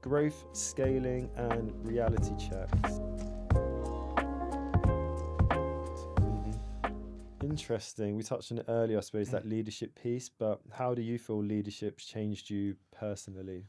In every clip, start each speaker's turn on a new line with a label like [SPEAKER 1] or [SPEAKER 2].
[SPEAKER 1] growth, scaling, and reality checks. Interesting. We touched on it earlier, I suppose, that leadership piece, but how do you feel leadership's changed you personally?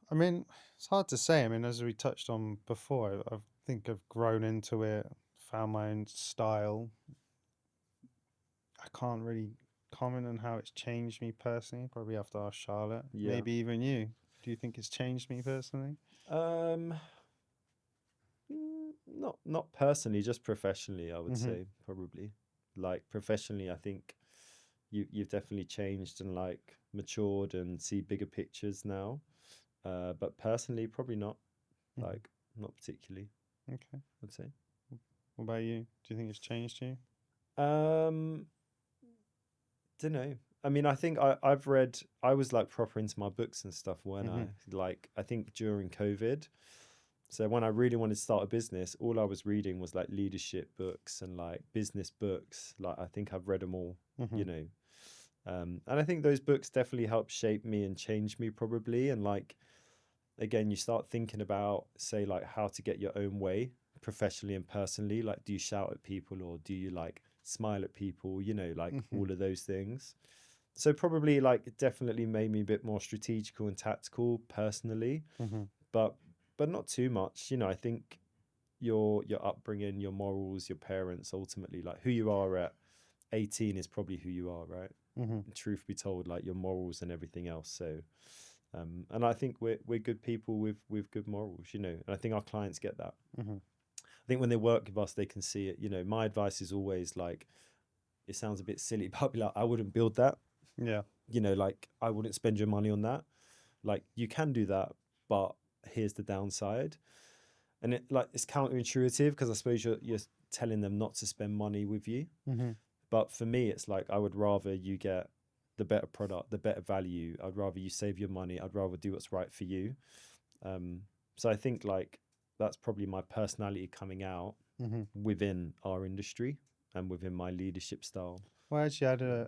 [SPEAKER 2] I mean, it's hard to say. I mean, as we touched on before, I think I've grown into it, found my own style. I can't really comment on how it's changed me personally. Probably have to ask Charlotte.
[SPEAKER 1] Yeah.
[SPEAKER 2] Maybe even you. Do you think it's changed me personally?
[SPEAKER 1] Um, not personally, just professionally, I would
[SPEAKER 2] Mm-hmm.
[SPEAKER 1] say, probably. Like professionally, I think you've definitely changed and like matured and see bigger pictures now. But personally, probably not.
[SPEAKER 2] Mm-hmm.
[SPEAKER 1] Like not particularly,
[SPEAKER 2] Okay.
[SPEAKER 1] I'd say.
[SPEAKER 2] What about you? Do you think it's changed you?
[SPEAKER 1] Um, don't know. I mean, I think I've read. I was like proper into my books and stuff when
[SPEAKER 2] Mm-hmm.
[SPEAKER 1] I think during COVID. So when I really wanted to start a business, all I was reading was like leadership books and like business books. Like I think I've read them all,
[SPEAKER 2] Mm-hmm.
[SPEAKER 1] you know. And I think those books definitely helped shape me and change me probably. And like again, you start thinking about say like how to get your own way professionally and personally. Like do you shout at people or do you like smile at people? You know, like
[SPEAKER 2] Mm-hmm.
[SPEAKER 1] all of those things. So probably like it definitely made me a bit more strategical and tactical personally,
[SPEAKER 2] Mm-hmm.
[SPEAKER 1] but not too much. You know, I think your upbringing, your morals, your parents, ultimately, like who you are at 18 is probably who you are, right?
[SPEAKER 2] Mm-hmm.
[SPEAKER 1] Truth be told, like your morals and everything else. So, and I think we're good people with good morals, you know, and I think our clients get that.
[SPEAKER 2] Mm-hmm.
[SPEAKER 1] I think when they work with us, they can see it. You know, my advice is always like, it sounds a bit silly, but I'll be like, I wouldn't build that.
[SPEAKER 2] Yeah.
[SPEAKER 1] You know, like I wouldn't spend your money on that. Like you can do that, but here's the downside. And it like it's counterintuitive because I suppose you're telling them not to spend money with you.
[SPEAKER 2] Mm-hmm.
[SPEAKER 1] But for me, it's like I would rather you get the better product, the better value. I'd rather you save your money. I'd rather do what's right for you. Um, so I think like that's probably my personality coming out
[SPEAKER 2] Mm-hmm.
[SPEAKER 1] within our industry and within my leadership style.
[SPEAKER 2] Well, actually,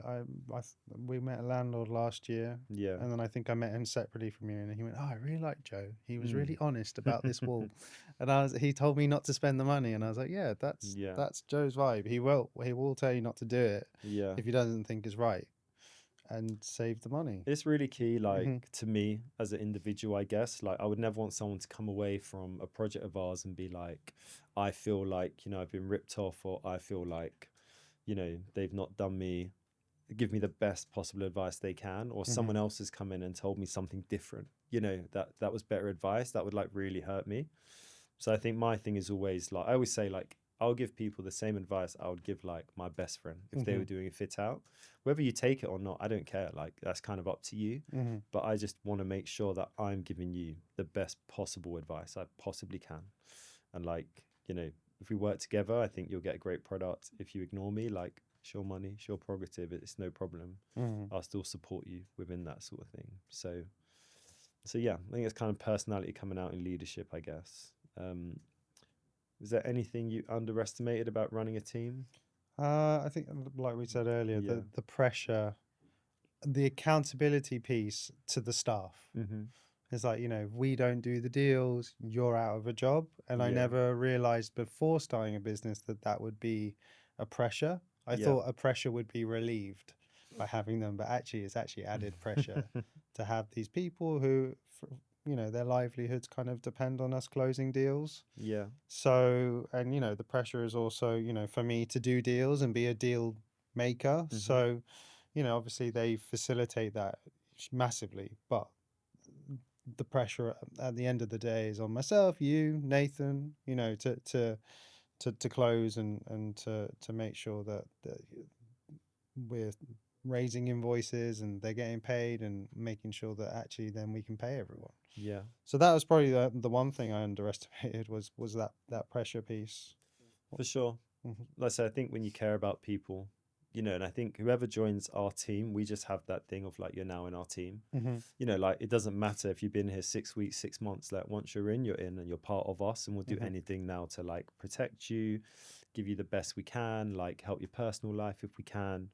[SPEAKER 2] we met a landlord last year,
[SPEAKER 1] Yeah.
[SPEAKER 2] and then I think I met him separately from you, and he went, "Oh, I really like Joe. He was
[SPEAKER 1] Mm.
[SPEAKER 2] really honest about this wall," and he told me not to spend the money, and I was like, "Yeah, that's
[SPEAKER 1] Yeah.
[SPEAKER 2] that's Joe's vibe. He will tell you not to do it
[SPEAKER 1] Yeah.
[SPEAKER 2] if he doesn't think it's right, and save the money."
[SPEAKER 1] It's really key, like
[SPEAKER 2] Mm-hmm.
[SPEAKER 1] to me as an individual, I guess. Like, I would never want someone to come away from a project of ours and be like, I feel like, you know, I've been ripped off, or I feel like, you know, they've not done me, give me the best possible advice they can, or
[SPEAKER 2] Mm-hmm.
[SPEAKER 1] someone else has come in and told me something different, you know, that was better advice. That would like really hurt me. So I think my thing is always like, I always say, like, I'll give people the same advice I would give like my best friend if they
[SPEAKER 2] Mm-hmm.
[SPEAKER 1] were doing a fit out. Whether you take it or not, I don't care. Like, that's kind of up to you.
[SPEAKER 2] Mm-hmm.
[SPEAKER 1] But I just want to make sure that I'm giving you the best possible advice I possibly can. And like, you know, if we work together, I think you'll get a great product. If you ignore me, like, it's your money, it's your prerogative, it's no problem.
[SPEAKER 2] Mm-hmm.
[SPEAKER 1] I'll still support you within that sort of thing. So yeah, I think it's kind of personality coming out in leadership, I guess. Is there anything you underestimated about running a team?
[SPEAKER 2] I think, like we said earlier,
[SPEAKER 1] Yeah.
[SPEAKER 2] the pressure, the accountability piece to the staff.
[SPEAKER 1] Mm-hmm.
[SPEAKER 2] It's like, if we don't do the deals, you're out of a job. And I
[SPEAKER 1] Yeah.
[SPEAKER 2] never realized before starting a business that that would be a pressure. I
[SPEAKER 1] Yeah.
[SPEAKER 2] thought a pressure would be relieved by having them, but actually, it's actually added pressure to have these people who, their livelihoods kind of depend on us closing deals.
[SPEAKER 1] Yeah.
[SPEAKER 2] So, and, the pressure is also, for me to do deals and be a deal maker.
[SPEAKER 1] Mm-hmm.
[SPEAKER 2] So, obviously they facilitate that massively, but the pressure at the end of the day is on myself, you, Nathan, to close and to make sure that we're raising invoices and they're getting paid and making sure that actually then we can pay everyone.
[SPEAKER 1] Yeah.
[SPEAKER 2] So that was probably the one thing I underestimated was that pressure piece.
[SPEAKER 1] For sure.
[SPEAKER 2] Mhm.
[SPEAKER 1] Like I said, I think when you care about people, you know, and I think whoever joins our team, we just have that thing of like, you're now in our team.
[SPEAKER 2] Mhm.
[SPEAKER 1] You know, like it doesn't matter if you've been here 6 weeks, 6 months, like once you're in and you're part of us, and we'll do
[SPEAKER 2] Mhm.
[SPEAKER 1] anything now to like protect you, give you the best we can, like help your personal life if we can.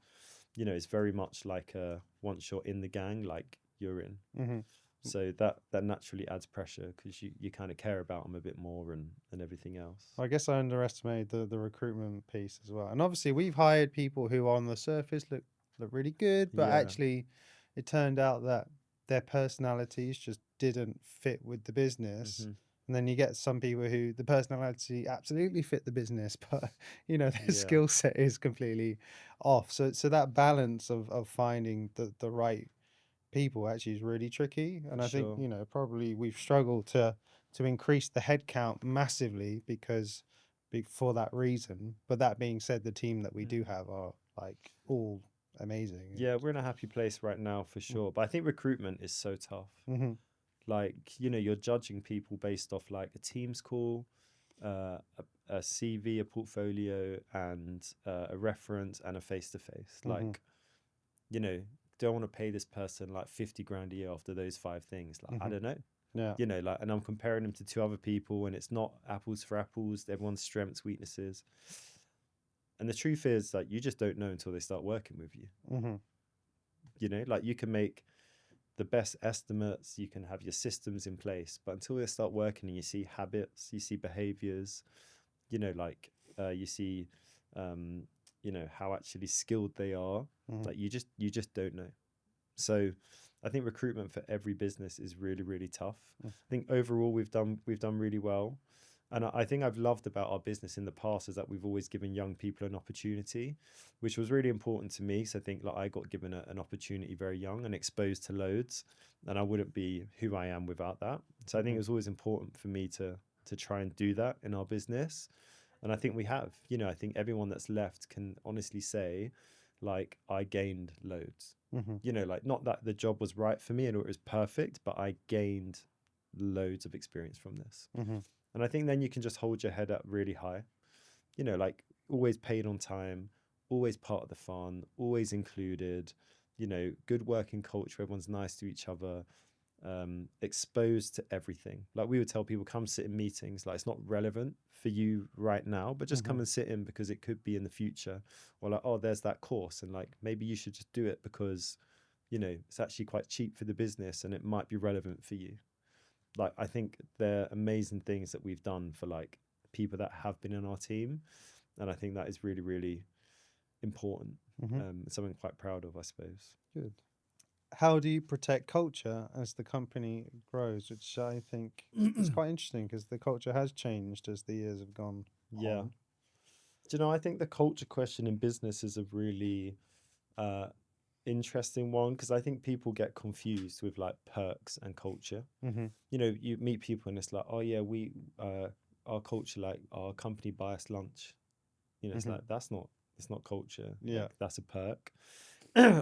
[SPEAKER 1] You know, it's very much like once you're in the gang, like you're in.
[SPEAKER 2] Mhm.
[SPEAKER 1] So that naturally adds pressure because you kind of care about them a bit more and everything else.
[SPEAKER 2] I guess I underestimated the recruitment piece as well. And obviously, we've hired people who on the surface look really good, but
[SPEAKER 1] Yeah.
[SPEAKER 2] actually, it turned out that their personalities just didn't fit with the business.
[SPEAKER 1] Hmm.
[SPEAKER 2] And then you get some people who the personality absolutely fit the business, but their
[SPEAKER 1] Yeah.
[SPEAKER 2] skill set is completely off. So that balance of finding the right people actually is really tricky.
[SPEAKER 1] For
[SPEAKER 2] And I think,
[SPEAKER 1] sure.
[SPEAKER 2] probably we've struggled to increase the headcount massively for that reason. But that being said, the team that we do
[SPEAKER 1] Mm.
[SPEAKER 2] have are like all amazing.
[SPEAKER 1] Yeah, we're in a happy place right now for sure. But I think recruitment is so tough.
[SPEAKER 2] Mm-hmm.
[SPEAKER 1] Like, you're judging people based off like a Teams call, a CV, a portfolio, and a reference and a face to face.
[SPEAKER 2] Mm-hmm.
[SPEAKER 1] Like, you know, don't want to pay this person like 50 grand a year after those five things. Like, I
[SPEAKER 2] Mm-hmm.
[SPEAKER 1] don't know.
[SPEAKER 2] Yeah.
[SPEAKER 1] Like, and I'm comparing them to two other people, and it's not apples for apples, everyone's strengths, weaknesses. And the truth is, like, you just don't know until they start working with you.
[SPEAKER 2] Mm-hmm.
[SPEAKER 1] Like, you can make the best estimates, you can have your systems in place, but until they start working and you see habits, you see behaviors, like you see, um, how actually skilled they are,
[SPEAKER 2] Mm-hmm.
[SPEAKER 1] like you just don't know. So I think recruitment for every business is really, really tough. I think overall we've done really well. And I think I've loved about our business in the past is that we've always given young people an opportunity, which was really important to me. So I think like I got given an opportunity very young and exposed to loads, and I wouldn't be who I am without that. So I think
[SPEAKER 2] Mm-hmm.
[SPEAKER 1] it was always important for me to try and do that in our business. And I think we have. I think everyone that's left can honestly say, like, I gained loads.
[SPEAKER 2] Mm-hmm.
[SPEAKER 1] Like, not that the job was right for me and it was perfect, but I gained loads of experience from this.
[SPEAKER 2] Mm-hmm.
[SPEAKER 1] And I think then you can just hold your head up really high, like always paid on time, always part of the fun, always included, good working culture, everyone's nice to each other, exposed to everything. Like we would tell people, come sit in meetings. Like it's not relevant for you right now, but just
[SPEAKER 2] Mm-hmm.
[SPEAKER 1] come and sit in because it could be in the future. Or like, oh, there's that course, and like maybe you should just do it because it's actually quite cheap for the business and it might be relevant for you. Like I think they're amazing things that we've done for like people that have been in our team, and I think that is really, really important.
[SPEAKER 2] Mm-hmm.
[SPEAKER 1] Something I'm quite proud of, I suppose.
[SPEAKER 2] Good. How do you protect culture as the company grows? Which I think is quite interesting because the culture has changed as the years have gone
[SPEAKER 1] Yeah.
[SPEAKER 2] on.
[SPEAKER 1] Do you know, I think the culture question in business is a really uh, interesting one because I think people get confused with like perks and culture.
[SPEAKER 2] Mm-hmm.
[SPEAKER 1] You meet people and it's like, oh yeah, our culture, like our company buy us lunch. It's
[SPEAKER 2] Mm-hmm.
[SPEAKER 1] like it's not culture.
[SPEAKER 2] Yeah.
[SPEAKER 1] Like that's a perk.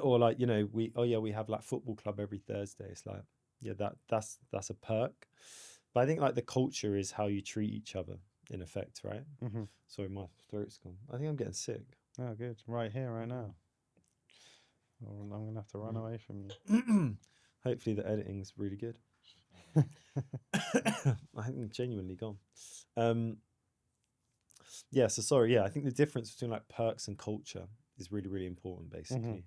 [SPEAKER 1] Or like, we have like football club every Thursday. It's like, yeah, that's a perk. But I think like the culture is how you treat each other in effect, right?
[SPEAKER 2] Mm-hmm.
[SPEAKER 1] Sorry, my throat's gone. I think I'm getting sick.
[SPEAKER 2] Oh, good. Right here, right now. Oh, I'm gonna have to run away from
[SPEAKER 1] Mm. Hopefully the editing's really good.
[SPEAKER 2] you.
[SPEAKER 1] I think genuinely gone. Um, yeah, so sorry. Yeah, I think the difference between like perks and culture is really, really important,
[SPEAKER 2] Mm-hmm.
[SPEAKER 1] basically.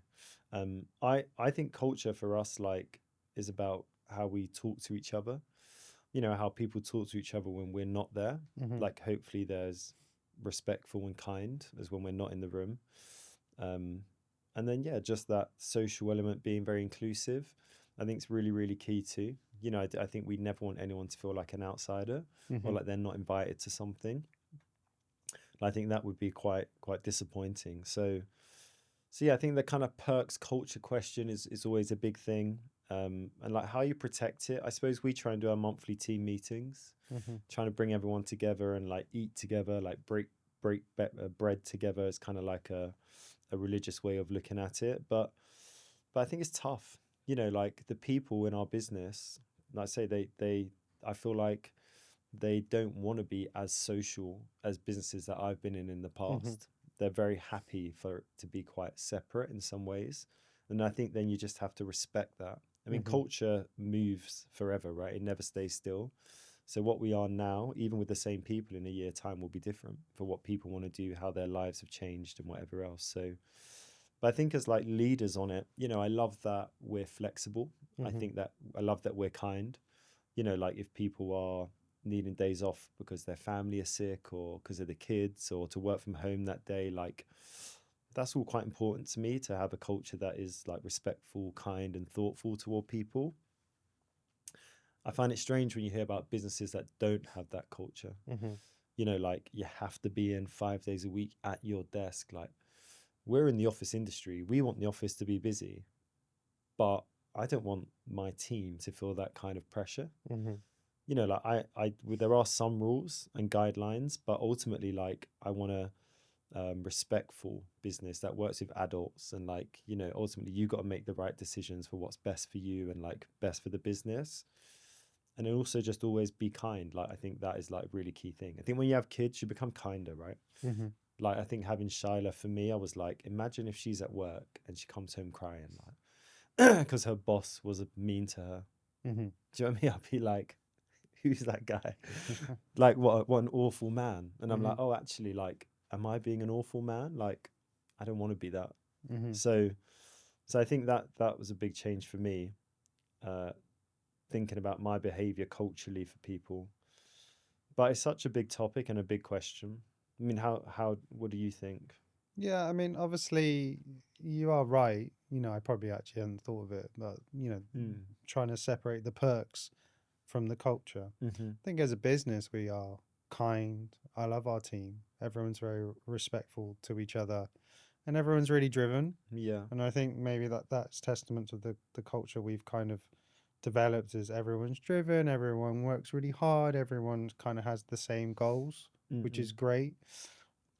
[SPEAKER 1] I think culture for us like is about how we talk to each other. How people talk to each other when we're not there.
[SPEAKER 2] Mm-hmm.
[SPEAKER 1] Like hopefully there's respectful and kind as when we're not in the room. Um, and then yeah, just that social element being very inclusive. I think it's really, really key too. I think we never want anyone to feel like an outsider or
[SPEAKER 2] Mm-hmm.
[SPEAKER 1] like they're not invited to something. I think that would be quite disappointing. So yeah, I think the kind of perks culture question is always a big thing. And like how you protect it, I suppose we try and do our monthly team meetings,
[SPEAKER 2] Mm-hmm.
[SPEAKER 1] trying to bring everyone together and like eat together, like bread together. It's kind of like a religious way of looking at it, but I think it's tough. Like the people in our business, like I say, they I feel like they don't want to be as social as businesses that I've been in the
[SPEAKER 2] Mm-hmm.
[SPEAKER 1] past. They're very happy for it to be quite separate in some ways. And I think then you just have to respect that. I mean,
[SPEAKER 2] Mm-hmm.
[SPEAKER 1] culture moves forever, right? It never stays still. So what we are now, even with the same people in a year time, will be different for what people want to do, how their lives have changed and whatever else. So But I think as like leaders on it, you know, I love that we're flexible. I
[SPEAKER 2] Hmm.
[SPEAKER 1] think that I love that we're kind. You know, like if people are needing days off because their family is sick or because of the kids or to work from home that day, like that's all quite important to me, to have a culture that is like respectful, kind, and thoughtful toward people. I find it strange when you hear about businesses that don't have that culture.
[SPEAKER 2] Hmm.
[SPEAKER 1] You know, like you have to be in 5 days a week at your desk. Like we're in the office industry. We want the office to be busy, but I don't want my team to feel that kind of pressure.
[SPEAKER 2] Hmm.
[SPEAKER 1] You know, like there are some rules and guidelines, but ultimately, like I want a respectful business that works with adults, and like you know, ultimately, you got to make the right decisions for what's best for you and like best for the business. And then also just always be kind. Like I think that is like a really key thing. I think when you have kids, you become kinder, right?
[SPEAKER 2] Hmm.
[SPEAKER 1] Like I think having Shyla for me, I was like, imagine if she's at work and she comes home crying, like because her boss was mean to her.
[SPEAKER 2] Hmm.
[SPEAKER 1] Do you know what I mean? I'd be like, who's that guy? Like what an awful man. And I'm like,
[SPEAKER 2] Hmm.
[SPEAKER 1] oh, actually, like, am I being an awful man? Like, I don't want to be that.
[SPEAKER 2] Hmm.
[SPEAKER 1] So, so I think that that was a big change for me. Uh, Thinking about my behavior culturally for people, but it's such a big topic and a big question. I mean, what do you think?
[SPEAKER 2] Yeah, I mean, obviously, you are right. I probably actually hadn't thought of it, but
[SPEAKER 1] Mm.
[SPEAKER 2] trying to separate the perks from the culture.
[SPEAKER 1] Mm-hmm.
[SPEAKER 2] I think as a business, we are kind. I love our team. Everyone's very respectful to each other, and everyone's really driven.
[SPEAKER 1] Yeah.
[SPEAKER 2] And I think maybe that's testament to the culture we've kind of developed is everyone's driven, everyone works really hard, everyone kind of has the same goals, which is
[SPEAKER 1] Mm-mm.
[SPEAKER 2] great.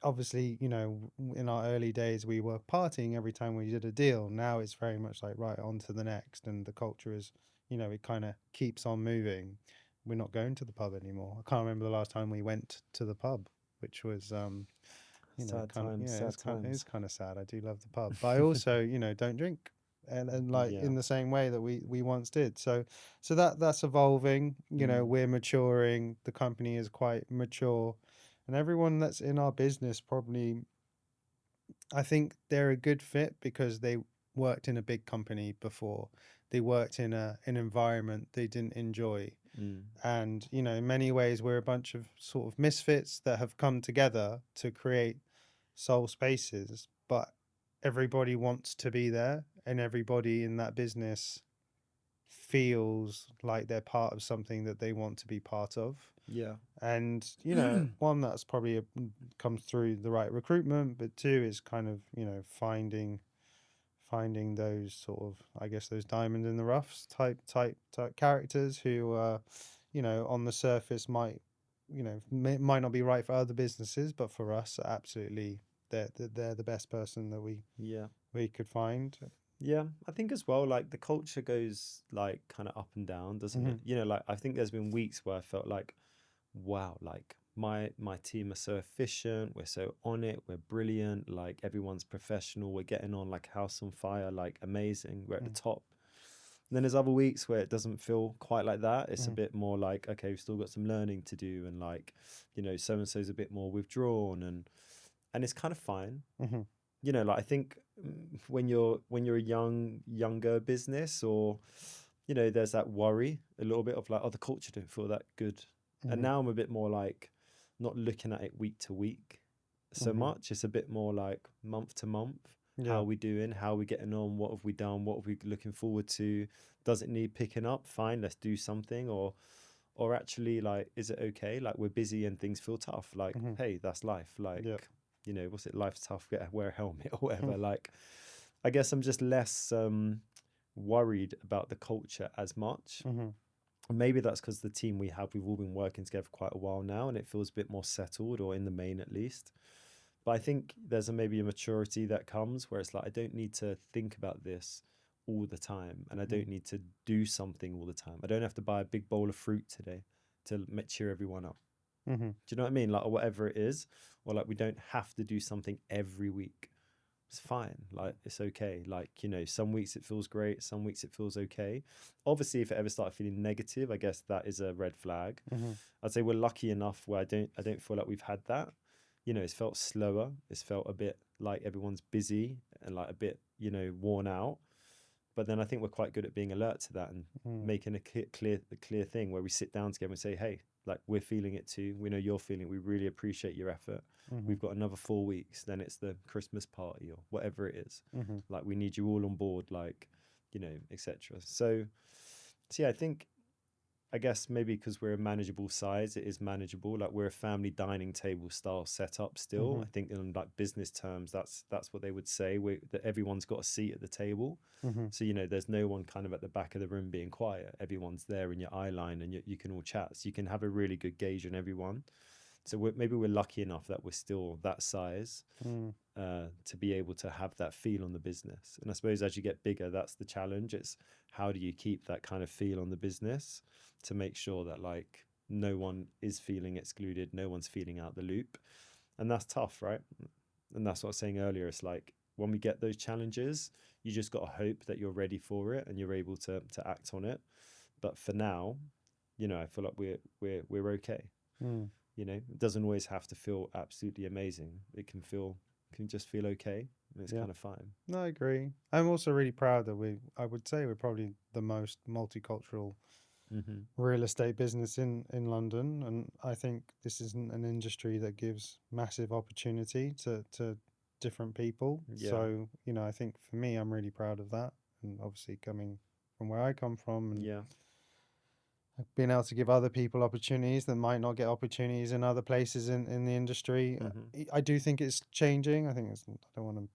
[SPEAKER 2] Obviously, in our early days, we were partying every time we did a deal. Now it's very much like, right, on to the next. And the culture is, it kind of keeps on moving. We're not going to the pub anymore. I can't remember the last time we went to the pub, which was,
[SPEAKER 1] Sad
[SPEAKER 2] kind of,
[SPEAKER 1] times,
[SPEAKER 2] yeah,
[SPEAKER 1] sad
[SPEAKER 2] it is
[SPEAKER 1] times.
[SPEAKER 2] kind of sad. I do love the pub, but I also, don't drink. And like
[SPEAKER 1] Yeah.
[SPEAKER 2] in the same way that we once did. So that's evolving.
[SPEAKER 1] Mm.
[SPEAKER 2] We're maturing. The company is quite mature, and everyone that's in our business probably, I think they're a good fit because they worked in a big company before. They worked in an environment they didn't enjoy.
[SPEAKER 1] Mm.
[SPEAKER 2] And, in many ways, we're a bunch of sort of misfits that have come together to create soul spaces, but everybody wants to be there and everybody in that business feels like they're part of something that they want to be part of.
[SPEAKER 1] Yeah.
[SPEAKER 2] And one that's probably comes through the right recruitment, but two is kind of finding those sort of, I guess, those diamond in the roughs type characters who on the surface might not be right for other businesses, but for us absolutely they're the best person that
[SPEAKER 1] Yeah.
[SPEAKER 2] we could find.
[SPEAKER 1] Yeah, I think as well, like the culture goes like kind of up and down, doesn't
[SPEAKER 2] Hmm.
[SPEAKER 1] it? You know, like I think there's been weeks where I felt like, wow, like my team are so efficient, we're so on it, we're brilliant, like everyone's professional, we're getting on like house on fire, like amazing, we're at the top. And then there's other weeks where it doesn't feel quite like that. It's a
[SPEAKER 2] Hmm.
[SPEAKER 1] bit more like, okay, we've still got some learning to do, and like, you know, so and so's a bit more withdrawn, and it's kind of fine.
[SPEAKER 2] Hmm.
[SPEAKER 1] You know, like I think when you're a younger business, or you know, there's that worry a little bit of like, oh, the culture don't feel that good. And
[SPEAKER 2] Hmm.
[SPEAKER 1] now I'm a bit more like not looking at it week to week so
[SPEAKER 2] Hmm.
[SPEAKER 1] much. It's a bit more like month to month. How
[SPEAKER 2] Yeah.
[SPEAKER 1] are we doing? How are we getting on? What have we done? What are we looking forward to? Does it need picking up? Fine, let's do something. Or actually, like, is it okay? Like, we're busy and things feel tough. Like,
[SPEAKER 2] Hmm.
[SPEAKER 1] hey, that's life. Like,
[SPEAKER 2] Yeah.
[SPEAKER 1] you know, what's it? Life's tough. Wear a helmet or whatever. Like, I guess I'm just less worried about the culture as much.
[SPEAKER 2] Hmm.
[SPEAKER 1] And maybe that's because the team we have, we've all been working together for quite a while now, and it feels a bit more settled, or in the main at least. But I think there's maybe a maturity that comes where it's like, I don't need to think about this all the time, and I don't need to do something all the time. I don't have to buy a big bowl of fruit today to cheer everyone up.
[SPEAKER 2] Hmm.
[SPEAKER 1] Do you know what I mean? Like, or whatever it is, or like we don't have to do something every week. It's fine. Like, it's okay. Like, you know, some weeks it feels great, some weeks it feels okay. Obviously, if it ever started feeling negative, I guess that is a red flag.
[SPEAKER 2] Hmm.
[SPEAKER 1] I'd say we're lucky enough where I don't feel like we've had that. You know, it's felt slower. It's felt a bit like everyone's busy, and like a bit, you know, worn out. But then I think we're quite good at being alert to that and
[SPEAKER 2] Mm.
[SPEAKER 1] making a clear thing where we sit down together and say, hey, like we're feeling it too. We know you're feeling it. We really appreciate your effort.
[SPEAKER 2] Mm-hmm.
[SPEAKER 1] We've got another 4 weeks. Then it's the Christmas party or whatever it is.
[SPEAKER 2] Mm-hmm.
[SPEAKER 1] Like we need you all on board, like, you know, etc. So yeah, I guess maybe because we're a manageable size, it is manageable. Like we're a family dining table style setup still.
[SPEAKER 2] Mm-hmm.
[SPEAKER 1] I think in like business terms, that's what they would say. That everyone's got a seat at the table.
[SPEAKER 2] Mm-hmm.
[SPEAKER 1] So, you know, there's no one kind of at the back of the room being quiet. Everyone's there in your eye line and you can all chat. So you can have a really good gauge on everyone. So maybe we're lucky enough that we're still that size
[SPEAKER 2] Mm.
[SPEAKER 1] to be able to have that feel on the business. And I suppose as you get bigger, that's the challenge. It's how do you keep that kind of feel on the business to make sure that like no one is feeling excluded, no one's feeling out the loop. And that's tough, right? And that's what I was saying earlier. It's like when we get those challenges, you just got to hope that you're ready for it and you're able to act on it. But for now, you know, I feel like we're okay.
[SPEAKER 2] Mm.
[SPEAKER 1] You know, it doesn't always have to feel absolutely amazing. It can just feel okay. And it's
[SPEAKER 2] Yeah.
[SPEAKER 1] kind of fine.
[SPEAKER 2] No, I agree. I'm also really proud that I would say we're probably the most multicultural
[SPEAKER 1] Mm-hmm.
[SPEAKER 2] real estate business in London. And I think this isn't an industry that gives massive opportunity to different people.
[SPEAKER 1] Yeah.
[SPEAKER 2] So, you know, I think for me, I'm really proud of that. And obviously coming from where I come from and
[SPEAKER 1] Yeah.
[SPEAKER 2] being able to give other people opportunities that might not get opportunities in other places in the industry.
[SPEAKER 1] Mm-hmm.
[SPEAKER 2] I do think it's changing. I think I don't want to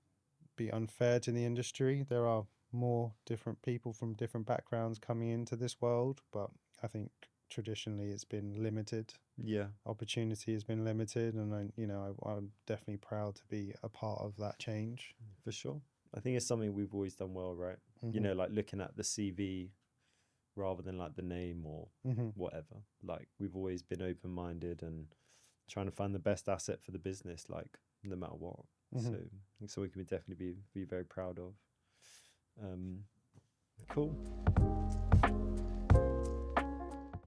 [SPEAKER 2] be unfair to the industry. There are more different people from different backgrounds coming into this world, but I think traditionally it's been limited.
[SPEAKER 1] Yeah.
[SPEAKER 2] Opportunity has been limited, and I'm definitely proud to be a part of that change.
[SPEAKER 1] For sure. I think it's something we've always done well, right? You
[SPEAKER 2] Mm-hmm.
[SPEAKER 1] know, like looking at the CV rather than like the name or
[SPEAKER 2] Mm-hmm.
[SPEAKER 1] whatever. Like we've always been open minded and trying to find the best asset for the business, like no matter what.
[SPEAKER 2] Mm-hmm.
[SPEAKER 1] So it's something we can definitely be very proud of. Cool.